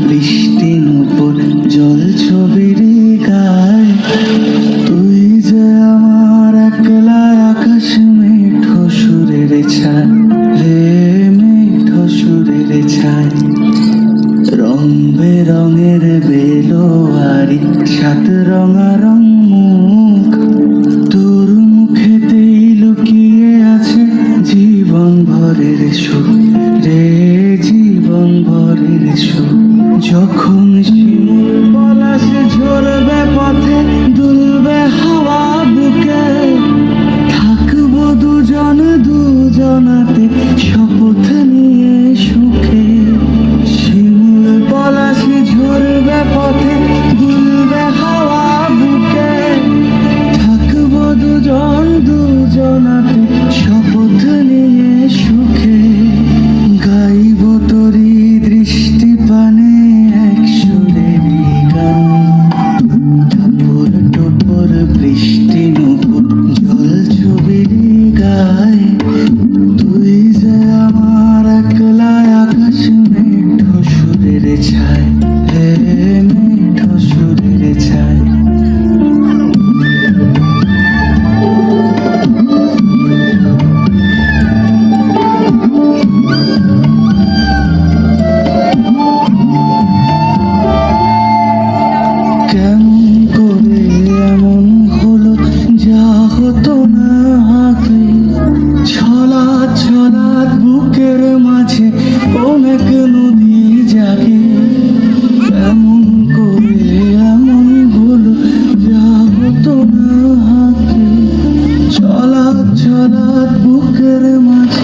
বৃষ্টি নুপুর জল ছবির গায়, তুই যে আমার একলা আকাশ মেঠো সুরের ছায় রে, মেঠো সুরের ছায়। রং বেরঙের বেলোয়ারি সাত রঙারং মুখ, তোর মুখেতেই লুকিয়ে আছে জীবন ভরের সুখ রে, জীবন ভরের সুখ। যখন শিমুল পলাশ ঝরবে পথে, দুলবে হাওয়া বুকে, থাকবো দুজন দুজনাতে শপথ নিয়ে সুখে। শিমুল পলাশ ঝরবে পথে, দুলবে হাওয়া বুকে, থাকবো দুজন দুজনাতে শপথ নিয়ে সুখে। গাইব তোরি দৃষ্টি পানে এক সুরেরই গান, ঠাকুর টোপর বৃষ্টি নুপুর জল ছবির গায়, তুই যে আমার একলা আকাশ মেঠো সুরের ছায় হে, মেঠো সুরের ছায়। কেমন করে এমন হলো যা হতো না আগে, ছলা ছলা বুকের মাঝে অনেক নদী জাগে। কেমন করে এমন হলো যা হতো না আগে, ছলা ছলা বুকের মাঝে